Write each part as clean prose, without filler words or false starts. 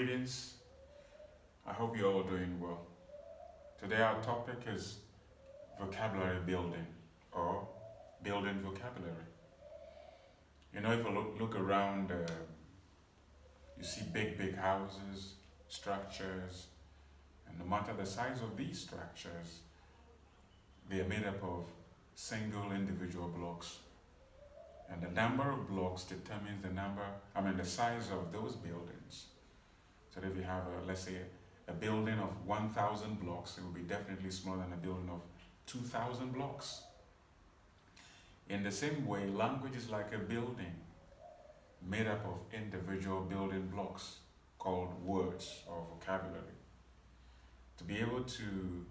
Greetings. I hope you're all doing well. Today our topic is vocabulary building or building vocabulary. You know, if you look around, you see big houses, structures, and no matter the size of these structures, they are made up of single individual blocks. And the number of blocks determines the size of those buildings. So if you have, let's say, a building of 1,000 blocks, it will be definitely smaller than a building of 2,000 blocks. In the same way, language is like a building made up of individual building blocks called words or vocabulary. To be able to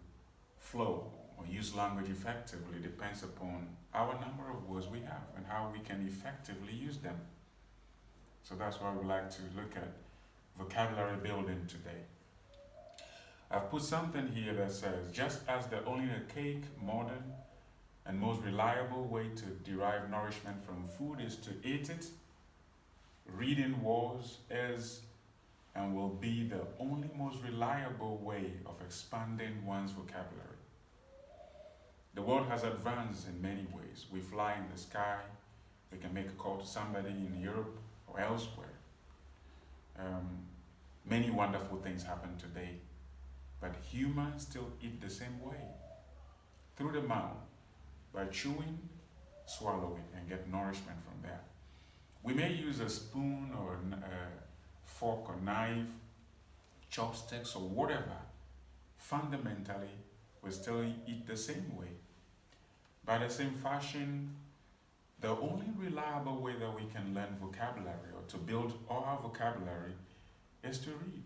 flow or use language effectively depends upon our number of words we have and how we can effectively use them. So that's why we like to look at vocabulary building today. I've put something here that says, just as the only archaic, modern, and most reliable way to derive nourishment from food is to eat it, reading is and will be the only most reliable way of expanding one's vocabulary. The world has advanced in many ways. We fly in the sky, we can make a call to somebody in Europe or elsewhere. Many wonderful things happen today, but humans still eat the same way, through the mouth, by chewing, swallowing, and get nourishment from there. We may use a spoon or a fork or knife, chopsticks or whatever. Fundamentally, we still eat the same way. By the same fashion, the only reliable way that we can learn vocabulary or to build our vocabulary is to read.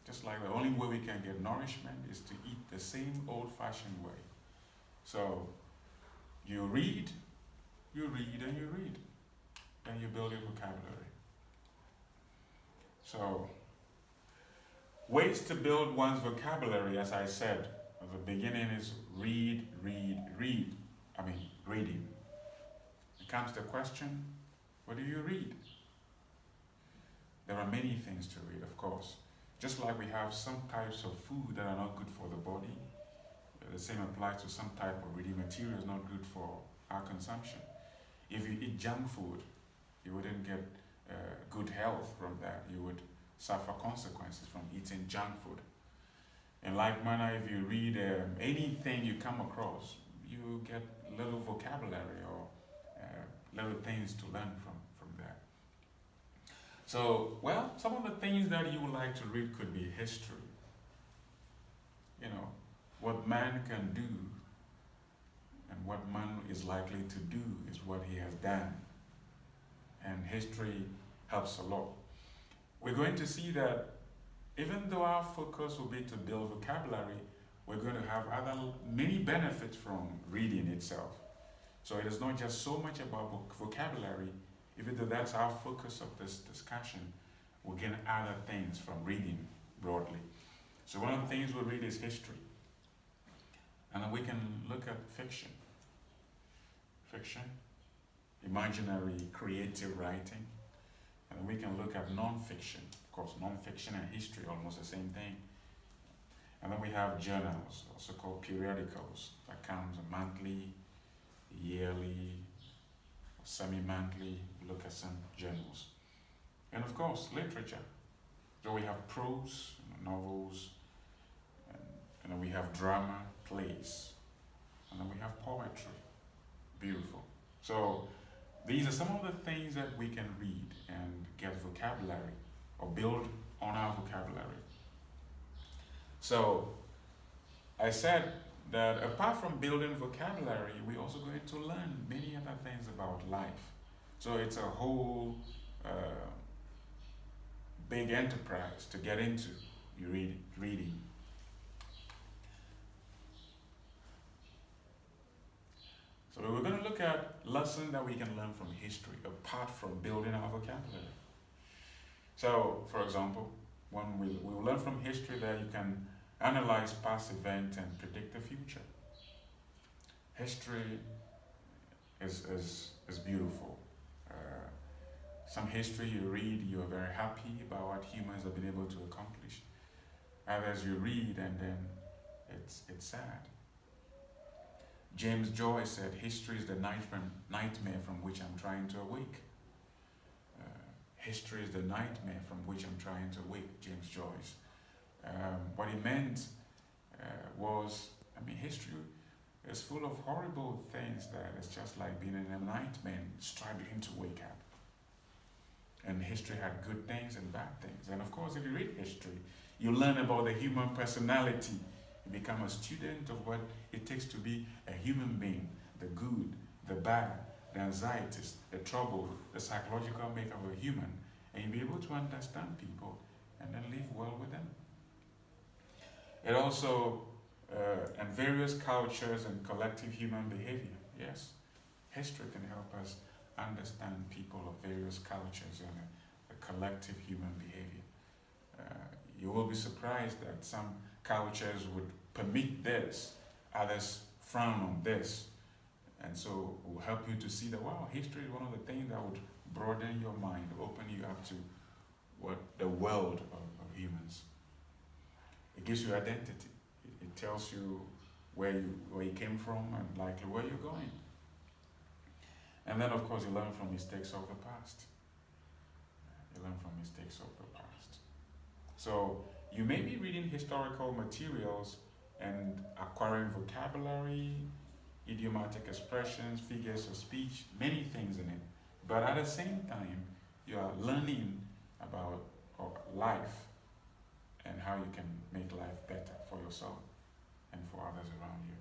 Just like the only way we can get nourishment is to eat the same old-fashioned way. So you read, and you read. Then you build your vocabulary. So ways to build one's vocabulary, as I said at the beginning, is read. Reading. It comes to the question, what do you read? There are many things to read, of course. Just like we have some types of food that are not good for the body, the same applies to some type of reading material is not good for our consumption. If you eat junk food, you wouldn't get good health from that. You would suffer consequences from eating junk food. In like manner, if you read anything you come across, you get little vocabulary or little things to learn from that. So, some of the things that you would like to read could be history. You know, what man can do and what man is likely to do is what he has done. And history helps a lot. We're going to see that even though our focus will be to build vocabulary, we're going to have many benefits from reading itself. So it is not just so much about vocabulary, even though that's our focus of this discussion, we'll get other things from reading broadly. So one of the things we'll read is history. And then we can look at fiction. Imaginary, creative writing. And we can look at non-fiction. Of course, non-fiction and history, almost the same thing. And then we have journals, also called periodicals, that comes monthly, yearly, semi-monthly. Look at some journals. And of course, literature. So we have prose, novels, and then we have drama, plays, and then we have poetry. Beautiful. So these are some of the things that we can read and get vocabulary or build on our vocabulary. So I said that apart from building vocabulary, we're also going to learn many other things about life. So it's a whole big enterprise to get into reading. So we're going to look at lessons that we can learn from history apart from building our vocabulary. So, for example, we'll learn from history that you can analyze past events and predict the future. History is beautiful. Some history you read, you are very happy about what humans have been able to accomplish. Others you read and then it's sad. James Joyce said, history is the nightmare from which I'm trying to awake. History is the nightmare from which I'm trying to awake, James Joyce. What he meant was, history is full of horrible things that it's just like being in a nightmare, struggling to wake up. And history had good things and bad things. And of course, if you read history, you learn about the human personality. You become a student of what it takes to be a human being, the good, the bad, the anxieties, the trouble, the psychological makeup of a human. And you'll be able to understand people and then live well with them. It also, and various cultures and collective human behavior. Yes, history can help us understand people of various cultures and a collective human behavior. You will be surprised that some cultures would permit this, others frown on this. And so it will help you to see that, wow, history is one of the things that would broaden your mind, open you up to what the world of humans. It gives you identity. It tells you where you came from and likely where you're going. And then, of course, you learn from mistakes of the past. You learn from mistakes of the past. So you may be reading historical materials and acquiring vocabulary, idiomatic expressions, figures of speech, many things in it. But at the same time, you are learning about life and how you can make life better for yourself and for others around you.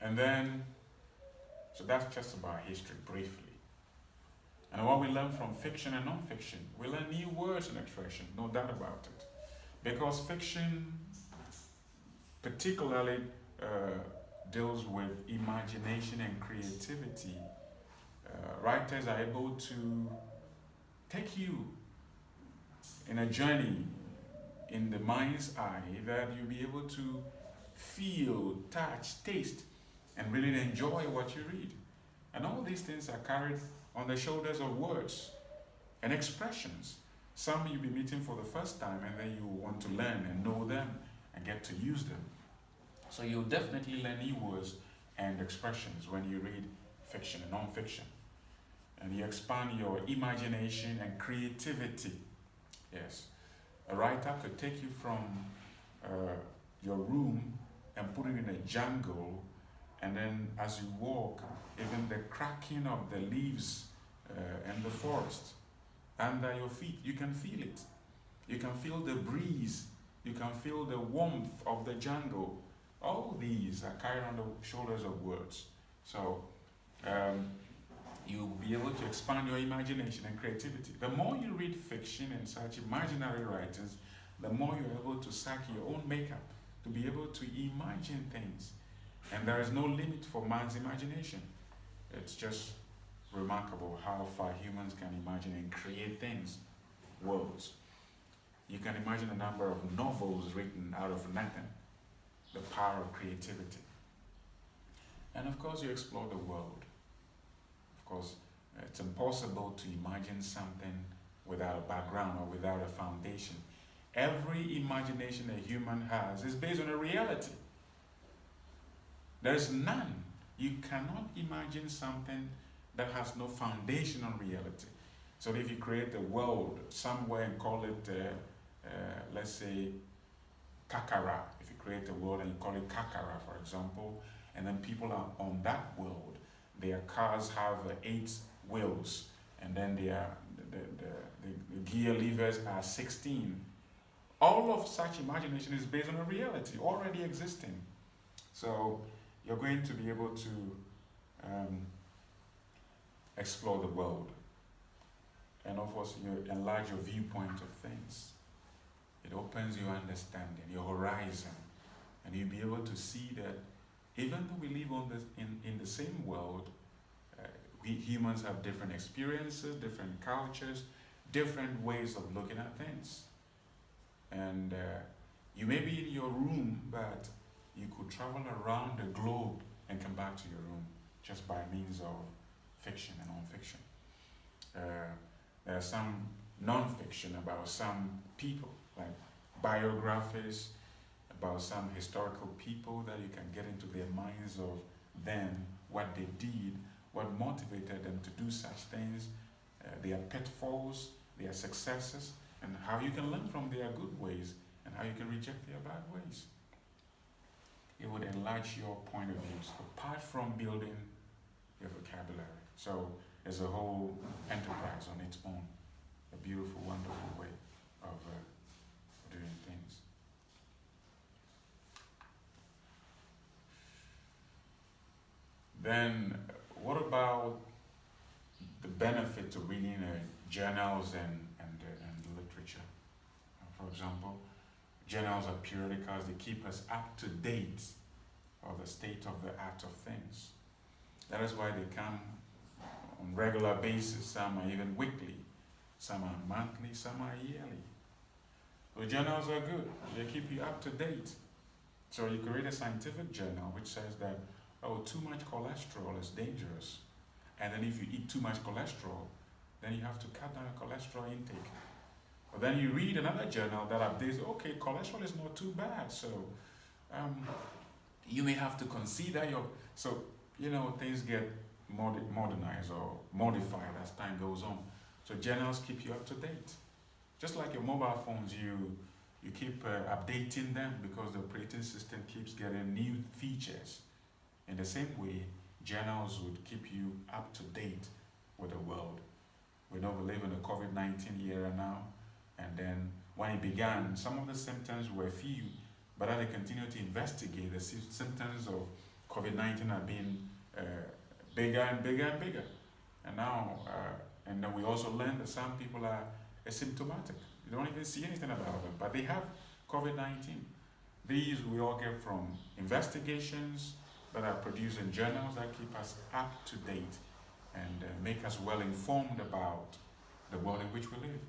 And then, so that's just about history briefly. And what we learn from fiction and non-fiction, we learn new words and expressions, no doubt about it. Because fiction particularly deals with imagination and creativity. Writers are able to take you in a journey in the mind's eye that you'll be able to feel, touch, taste, and really enjoy what you read. And all these things are carried on the shoulders of words and expressions. Some you'll be meeting for the first time and then you want to learn and know them and get to use them. So you'll definitely learn new words and expressions when you read fiction and non-fiction. And you expand your imagination and creativity. Yes. A writer could take you from your room and put it in a jungle, and then as you walk, even the cracking of the leaves in the forest under your feet, you can feel it. You can feel the breeze. You can feel the warmth of the jungle. All these are carried on the shoulders of words. So you'll be able to expand your imagination and creativity. The more you read fiction and such imaginary writings, the more you're able to sack your own makeup, to be able to imagine things. And there is no limit for man's imagination. It's just remarkable how far humans can imagine and create things, worlds. You can imagine a number of novels written out of nothing. The power of creativity. And of course, you explore the world. Of course, it's impossible to imagine something without a background or without a foundation. Every imagination a human has is based on a reality. There is none. You cannot imagine something that has no foundation on reality. So if you create a world somewhere and call it, let's say, Kakara. If you create a world and you call it Kakara, for example, and then people are on that world, their cars have 8 wheels, and then the gear levers are 16. All of such imagination is based on a reality already existing. So you're going to be able to explore the world. And of course, you enlarge your viewpoint of things. It opens your understanding, your horizon, and you'll be able to see that even though we live in the same world, we humans have different experiences, different cultures, different ways of looking at things. And you may be in your room, but you could travel around the globe and come back to your room just by means of fiction and non-fiction. There's some non-fiction about some people, like biographies about some historical people that you can get into their minds of them, what they did, what motivated them to do such things, their pitfalls, their successes, and how you can learn from their good ways and how you can reject their bad ways. It would enlarge your point of views apart from building your vocabulary. So there's a whole enterprise on its own, a beautiful, wonderful way of doing things. Then, what about the benefit of reading journals and literature? For example, journals are periodicals, they keep us up to date of the state of the art of things. That is why they come on regular basis. Some are even weekly, some are monthly, some are yearly. So journals are good, they keep you up to date. So you could read a scientific journal which says that, oh, too much cholesterol is dangerous. And then if you eat too much cholesterol, then you have to cut down your cholesterol intake. But then you read another journal that updates, okay, cholesterol is not too bad, so you may have to consider so, things get modernized or modified as time goes on. So journals keep you up to date. Just like your mobile phones, you keep updating them because the operating system keeps getting new features. In the same way, journals would keep you up to date with the world. We know we live in the COVID-19 era now, and then when it began, some of the symptoms were few, but as they continue to investigate, the symptoms of COVID-19 are being bigger and bigger and bigger. And now, and then we also learned that some people are asymptomatic. You don't even see anything about them, but they have COVID-19. These we all get from investigations that are produced in journals that keep us up to date and make us well informed about the world in which we live.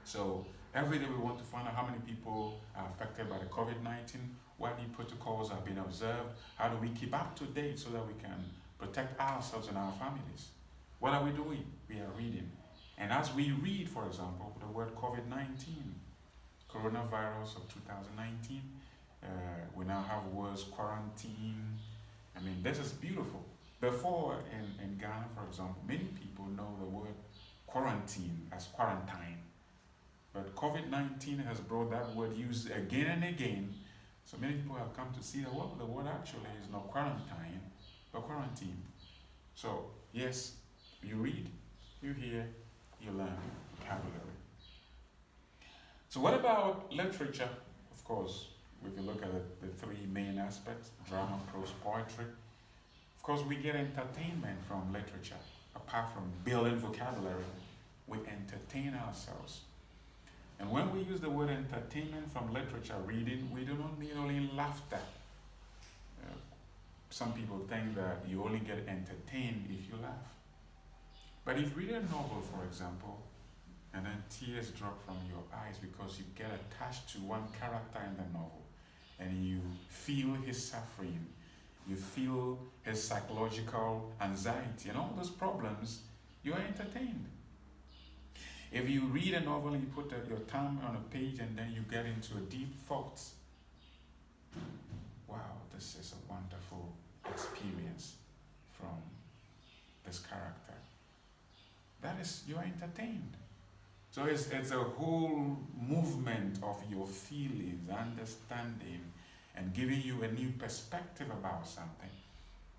So every day we want to find out how many people are affected by the COVID-19, what new protocols have been observed, how do we keep up to date so that we can protect ourselves and our families. What are we doing? We are reading. And as we read, for example, the word COVID-19, coronavirus of 2019, we now have words quarantine. I mean, this is beautiful. Before in Ghana, for example, many people know the word quarantine as quarantine. But COVID-19 has brought that word used again and again. So many people have come to see that, well, the word actually is not quarantine, but quarantine. So, yes, you read, you hear, you learn vocabulary. So what about literature? Of course, if you look at the three main aspects, drama, prose, poetry, of course we get entertainment from literature. Apart from building vocabulary, we entertain ourselves. And when we use the word entertainment from literature reading, we do not mean only laughter. Some people think that you only get entertained if you laugh. But if you read a novel, for example, and then tears drop from your eyes because you get attached to one character in the novel, and you feel his suffering, you feel his psychological anxiety and all those problems, you are entertained. If you read a novel and you put your thumb on a page and then you get into a deep thought, wow, this is a wonderful experience from this character. That is, you are entertained. So it's a whole movement of your feelings, understanding, and giving you a new perspective about something.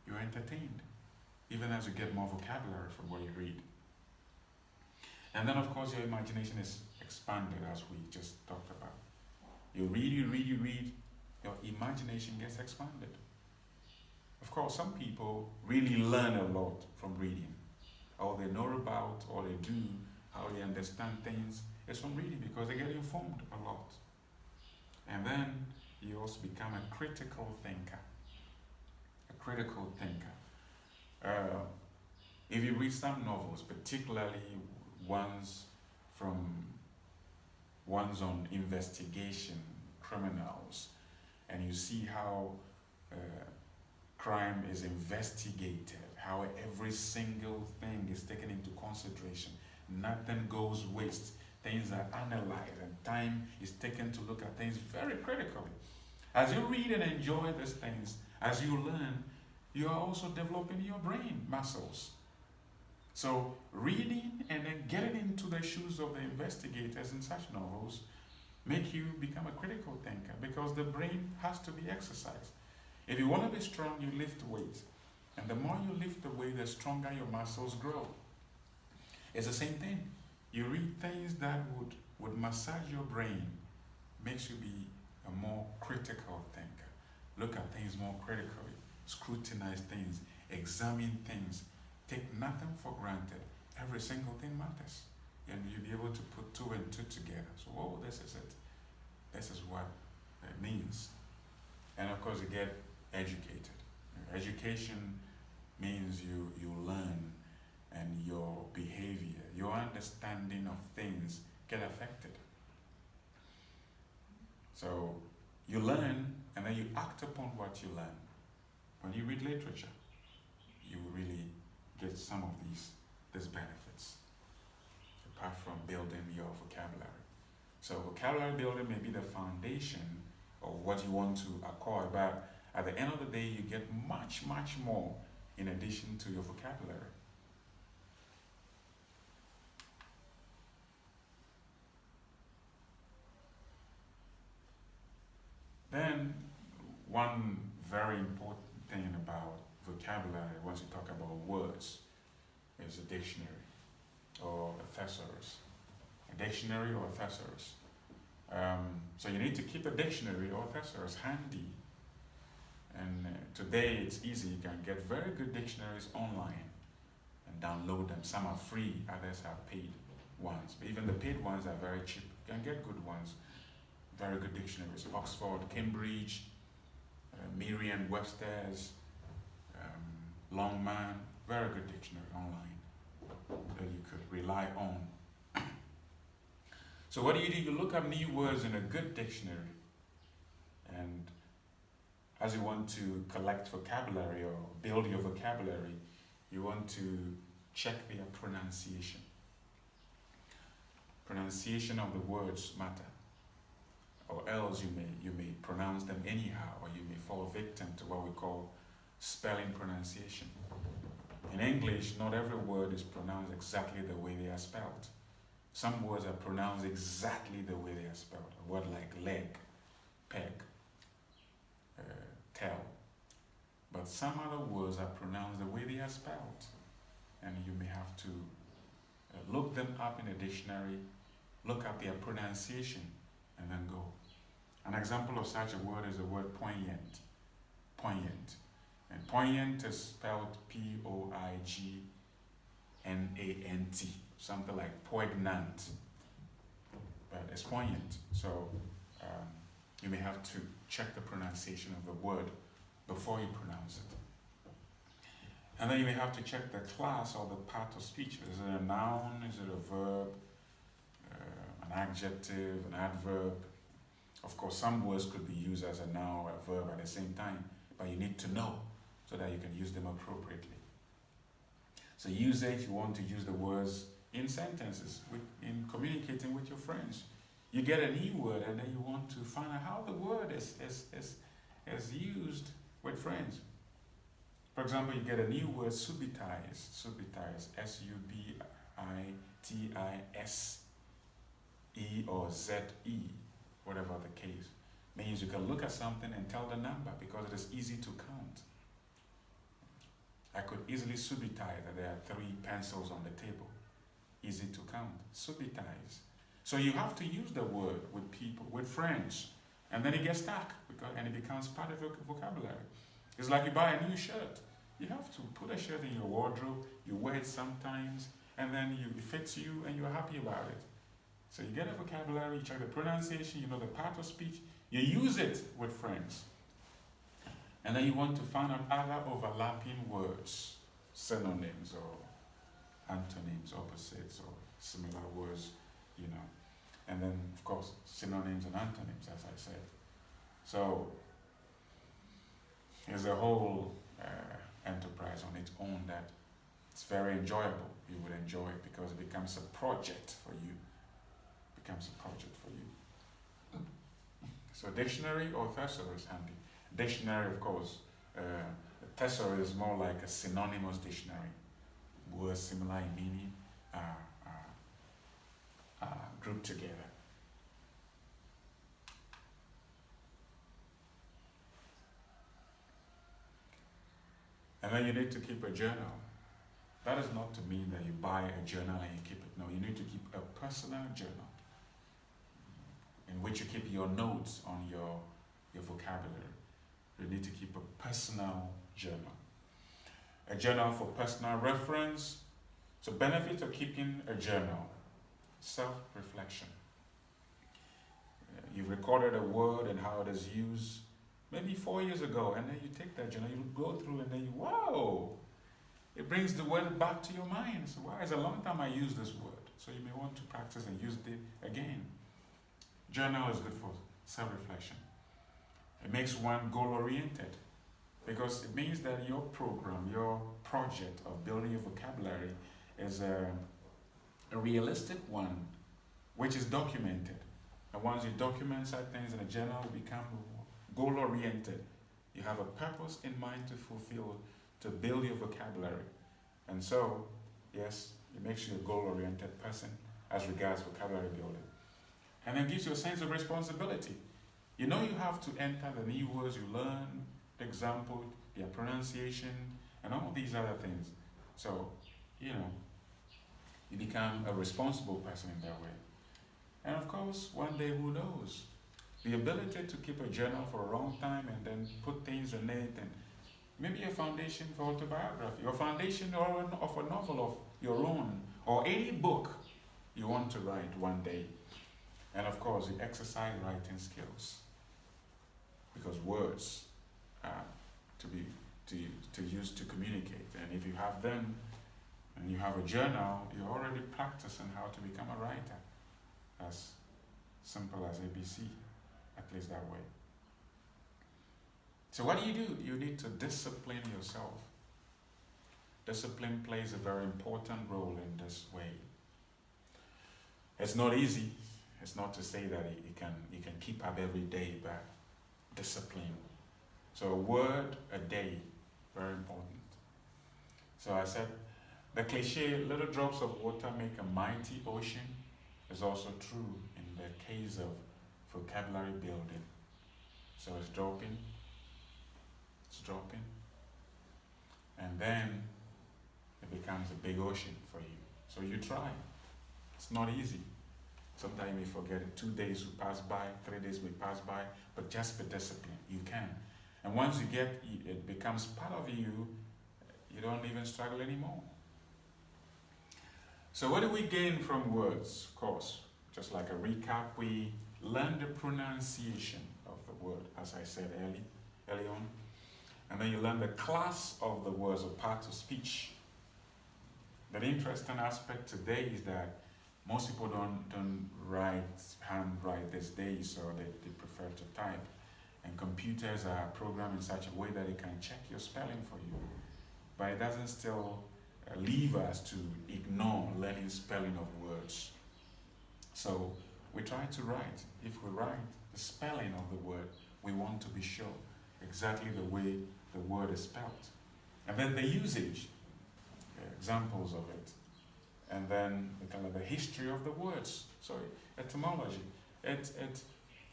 You're entertained, even as you get more vocabulary from what you read. And then, of course, your imagination is expanded, as we just talked about. You read, your imagination gets expanded. Of course, some people really learn a lot from reading. All they know about, all they do, how they understand things is from reading because they get informed a lot. And then you also become a critical thinker. If you read some novels, particularly ones on investigation, criminals, and you see how crime is investigated how every single thing is taken into consideration. Nothing goes waste. Things are analyzed and time is taken to look at things very critically. As you read and enjoy these things, as you learn, you are also developing your brain muscles. So, reading and then getting into the shoes of the investigators in such novels make you become a critical thinker because the brain has to be exercised. If you want to be strong, you lift weight. And the more you lift the weight, the stronger your muscles grow. It's the same thing. You read things that would massage your brain, makes you be a more critical thinker. Look at things more critically, scrutinize things, examine things, take nothing for granted. Every single thing matters. And you'll be able to put two and two together. So, oh, this is it. This is what it means. And of course, you get educated. Education means you learn and your behavior, your understanding of things get affected. So you learn and then you act upon what you learn. When you read literature, you really get some of these benefits, apart from building your vocabulary. So vocabulary building may be the foundation of what you want to acquire, but at the end of the day, you get much, much more in addition to your vocabulary. Then, one very important thing about vocabulary, once you talk about words, is a dictionary or a thesaurus. A dictionary or a thesaurus. So you need to keep a dictionary or a thesaurus handy. And today it's easy. You can get very good dictionaries online and download them. Some are free, others are paid ones. But even the paid ones are very cheap. You can get good ones. Very good dictionaries. Oxford, Cambridge, Merriam-Webster's, Longman. Very good dictionary online that you could rely on. So what do? You look up new words in a good dictionary, and as you want to collect vocabulary or build your vocabulary, you want to check their pronunciation. Pronunciation of the words matter, or else you may pronounce them anyhow, or you may fall victim to what we call spelling pronunciation. In English, not every word is pronounced exactly the way they are spelled. Some words are pronounced exactly the way they are spelled. A word like leg, peg, tell. But some other words are pronounced the way they are spelled. And you may have to look them up in a dictionary, look at their pronunciation, and then go. An example of such a word is the word poignant. Poignant. And poignant is spelled Poignant. Something like poignant. But it's poignant. So you may have to check the pronunciation of the word before you pronounce it. And then you may have to check the class or the part of speech. Is it a noun? Is it a verb? An adjective? An adverb? Of course, some words could be used as a noun or a verb at the same time, but you need to know so that you can use them appropriately. So usage, you want to use the words in sentences, in communicating with your friends. You get a new word and then you want to find out how the word is used with friends. For example, you get a new word, subitize, Subitize, S or ZE, whatever the case. Means you can look at something and tell the number because it is easy to count. I could easily subitize that there are 3 pencils on the table. Easy to count. Subitize. So you have to use the word with people, with friends, and then it gets stuck and it becomes part of your vocabulary. It's like you buy a new shirt. You have to put a shirt in your wardrobe, you wear it sometimes, and then it fits you and you're happy about it. So you get a vocabulary, you check the pronunciation, you know the part of speech, you use it with friends. And then you want to find out other overlapping words, synonyms or antonyms, opposites or similar words, And then, of course, synonyms and antonyms, as I said. So, there's a whole enterprise on its own that it's very enjoyable. You would enjoy it because it becomes a project for you. Becomes a project for you. So dictionary or thesaurus handy. Dictionary, of course. A thesaurus is more like a synonymous dictionary. Words similar in meaning grouped together. And then you need to keep a journal. That is not to mean that you buy a journal and you keep it. No, you need to keep a personal journal in which you keep your notes on your vocabulary. You need to keep a personal journal. A journal for personal reference. So benefits of keeping a journal. Self-reflection. You've recorded a word and how it is used maybe 4 years ago, and then you take that journal, you go through, and then you, wow, it brings the word back to your mind. So, wow, it's a long time I used this word. So you may want to practice and use it again. Journal is good for self-reflection. It makes one goal-oriented because it means that your program, your project of building your vocabulary is a realistic one, which is documented. And once you document certain things in a journal, you become goal-oriented. You have a purpose in mind to fulfill, to build your vocabulary. And so, yes, it makes you a goal-oriented person as regards vocabulary building. And then gives you a sense of responsibility. You know you have to enter the new words you learn, the example, their pronunciation, and all these other things. So, you become a responsible person in that way. And of course, one day, who knows? The ability to keep a journal for a long time and then put things in it, and maybe a foundation for autobiography, or foundation of a novel of your own, or any book you want to write one day. And of course, you exercise writing skills, because words are to use to communicate. And if you have them, and you have a journal, you're already practicing how to become a writer. As simple as ABC, at least that way. So what do? You need to discipline yourself. Discipline plays a very important role in this way. It's not easy. It's not to say that you can keep up every day, but discipline. So a word a day, very important. So I said, the cliche, little drops of water make a mighty ocean, is also true in the case of vocabulary building. So it's dropping, and then it becomes a big ocean for you. So you try. It's not easy. Sometimes you may forget it. 2 days will pass by, 3 days will pass by, but just be disciplined. You can. And once you get it becomes part of you, you don't even struggle anymore. So what do we gain from words? Of course, just like a recap, we learn the pronunciation of the word, as I said early on. And then you learn the class of the words or parts of speech. The interesting aspect today is that most people don't handwrite these days, so they prefer to type. And computers are programmed in such a way that it can check your spelling for you. But it doesn't still leave us to ignore learning spelling of words. So we try to write. If we write the spelling of the word, we want to be sure exactly the way the word is spelled. And then the usage, examples of it. And then the history of the words. So etymology. It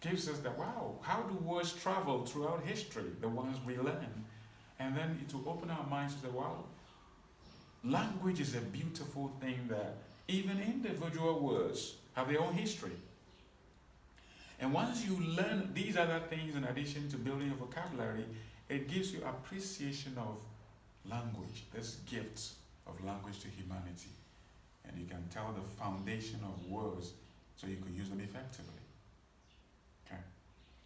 gives us that, wow, how do words travel throughout history, the ones we learn? And then it will open our minds to say, wow, language is a beautiful thing that even individual words have their own history. And once you learn these other things in addition to building your vocabulary, it gives you appreciation of language, this gift of language to humanity. And you can tell the foundation of words so you could use them effectively. Okay.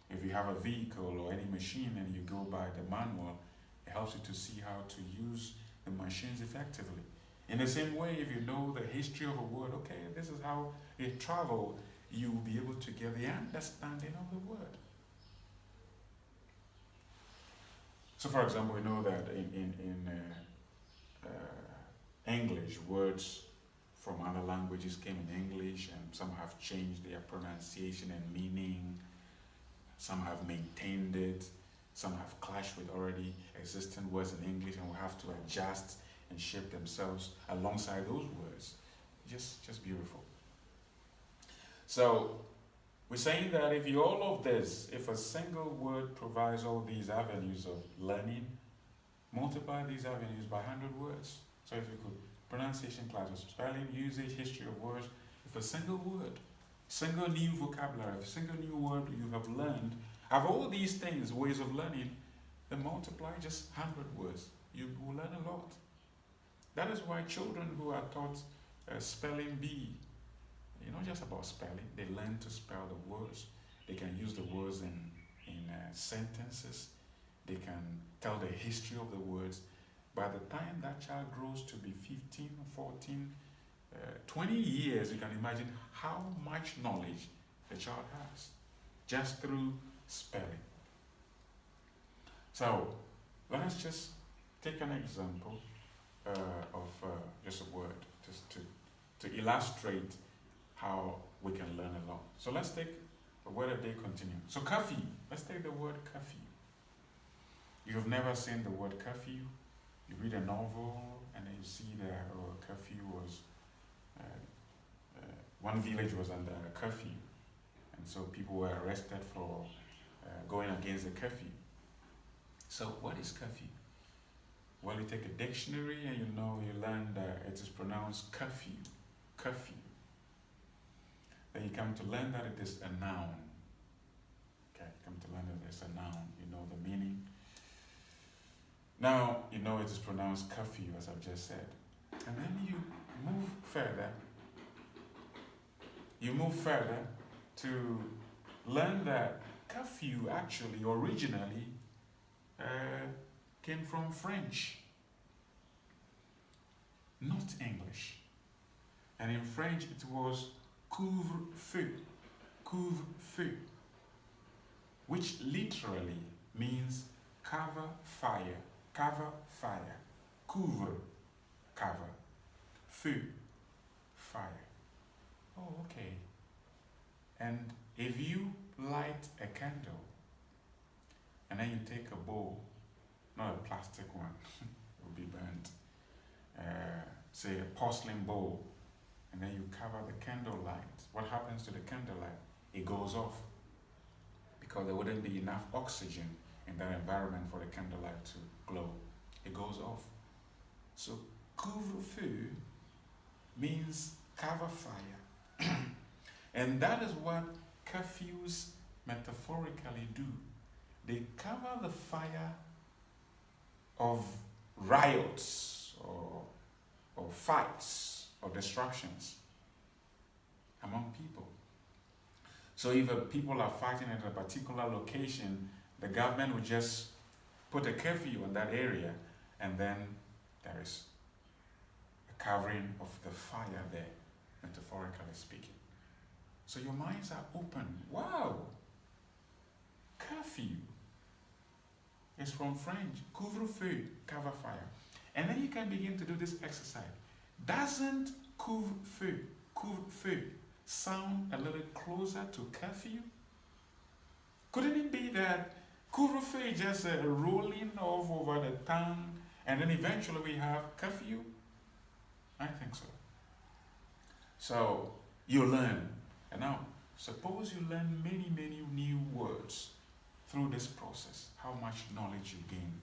If you have a vehicle or any machine and you go by the manual, it helps you to see how to use the machines effectively. In the same way, if you know the history of a word, okay, this is how it traveled, you will be able to get the understanding of the word. So for example, we know that in English. Words from other languages came in English, and some have changed their pronunciation and meaning. Some have maintained it. Some have clashed with already existing words in English and will have to adjust and shape themselves alongside those words. Just beautiful. So we're saying that if you all of this, if a single word provides all these avenues of learning, multiply these avenues by 100 words. So if you could, pronunciation classes, spelling, usage, history of words, if a single word, single new vocabulary, a single new word you have learned, have all these things, ways of learning, then multiply just 100 words. You will learn a lot. That is why children who are taught spelling bee, not just about spelling, they learn to spell the words. They can use the words in sentences. They can tell the history of the words. By the time that child grows to be 15, 14, 20 years, you can imagine how much knowledge the child has just through spelling. So let us just take an example of just a word, just to illustrate how we can learn a lot. So let's take a word a day continuum. So curfew, let's take the word curfew. You've never seen the word curfew. You read a novel and then you see that curfew was, one village was under a curfew. And so people were arrested for going against the curfew. So what is curfew? Well, you take a dictionary and you learn that it is pronounced curfew, curfew. Then you come to learn that it is a noun. Okay, you come to learn that it's a noun. You know the meaning. Now, you know it is pronounced curfew, as I've just said. And then you move further. You move further to learn that curfew actually, originally, came from French, not English. And in French, it was couvre-feu, couvre-feu, which literally means cover fire, couvre, cover, feu, fire. Oh, okay. And if you light a candle, and then you take a bowl, not a plastic one, it will be burnt, say a porcelain bowl, and then you cover the candle light. What happens to the candle light? It goes off because there wouldn't be enough oxygen in that environment for the candlelight to glow. It goes off. So couvre-feu means cover fire. And that is what curfews metaphorically do. They cover the fire of riots or fights or disruptions among people. So if people are fighting at a particular location, the government will just put a curfew on that area, and then there is a covering of the fire there, metaphorically speaking. So your minds are open. Wow! Curfew is from French. Couvre-feu, cover fire. And then you can begin to do this exercise. Doesn't couvre-feu sound a little closer to curfew? Couldn't it be that couvre-feu is just a rolling off over the tongue, and then eventually we have curfew? I think so. So you learn. And now, suppose you learn many, many new words through this process. How much knowledge you gain.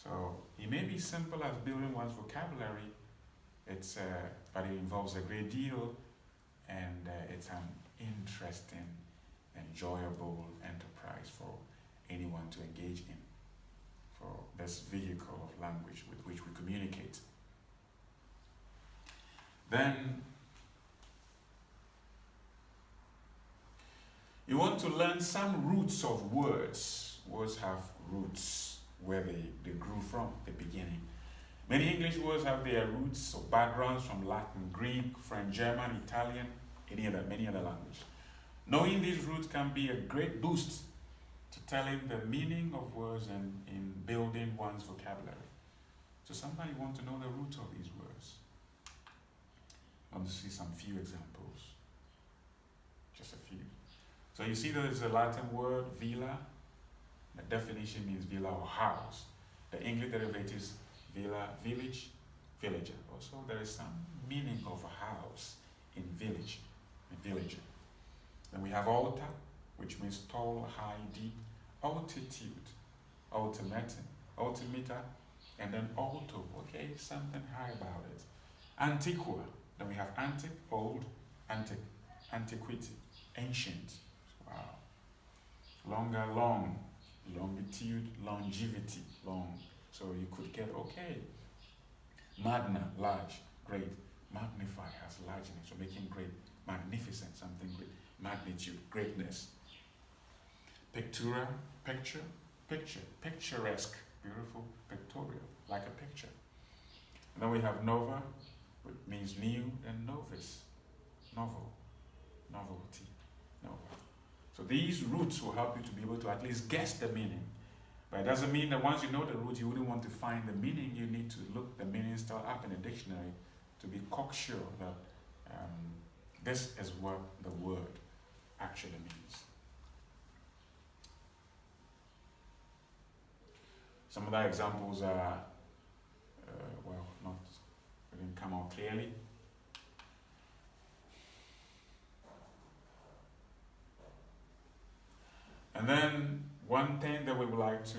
So it may be simple as building one's vocabulary, but it involves a great deal, and it's an interesting, enjoyable enterprise for anyone to engage in, for this vehicle of language with which we communicate. Then you want to learn some roots of words. Words have roots where they grew from, the beginning. Many English words have their roots or backgrounds from Latin, Greek, French, German, Italian, many other languages. Knowing these roots can be a great boost to telling the meaning of words and in building one's vocabulary. So somebody want to know the root of these words. I want to see some few examples. Just a few. So you see there is a Latin word, villa. The definition means villa or house. The English derivative is villa, village, villager. Also, there is some meaning of a house in village, a villager. Then we have altar, which means tall, high, deep. Altitude, altimeter, and then alto, okay, something high about it. Antiqua, then we have antique, old, antiquity, ancient. Wow. Longer, long, longitude, longevity, long. So you could get, okay. Magna, large, great. Magnify has largeness, so making great. Magnificent, something great. Magnitude, greatness. Pictura, picture, picturesque, beautiful, pictorial, like a picture. And then we have nova, which means new, and novice, novel, novelty, nova. So these roots will help you to be able to at least guess the meaning. But it doesn't mean that once you know the root, you wouldn't want to find the meaning. You need to look the meaning still up in the dictionary to be cocksure that this is what the word actually means. Some of the examples are, didn't come out clearly. And then one thing that we would like to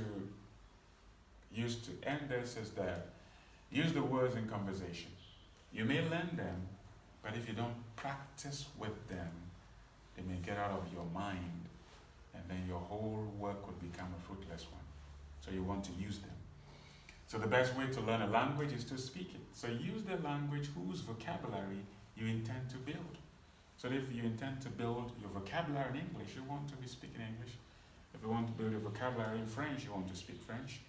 use to end this is that use the words in conversation. You may learn them, but if you don't practice with them, they may get out of your mind, and then your whole work would become a fruitless one. So you want to use them. So the best way to learn a language is to speak it. So use the language whose vocabulary you intend to build. So if you intend to build your vocabulary in English, you want to be speaking English. If you want to build your vocabulary in French, you want to speak French.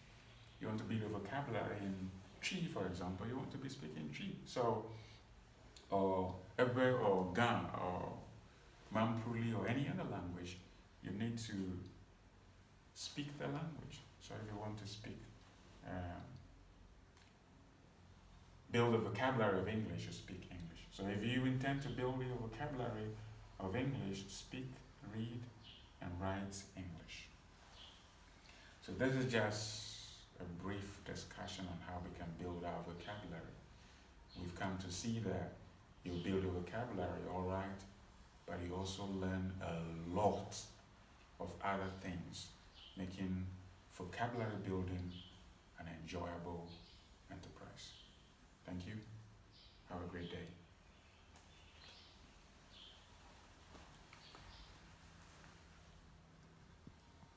You want to build your vocabulary in Twi, for example, you want to be speaking Twi. So, or Ebe or Gan or Mampruli or any other language, you need to speak the language. So if you want to speak, build a vocabulary of English, you speak English. So if you intend to build your vocabulary of English, speak, read, and write English. So this is just a brief discussion on how we can build our vocabulary. We've come to see that you build your vocabulary, all right, but you also learn a lot of other things, making vocabulary building an enjoyable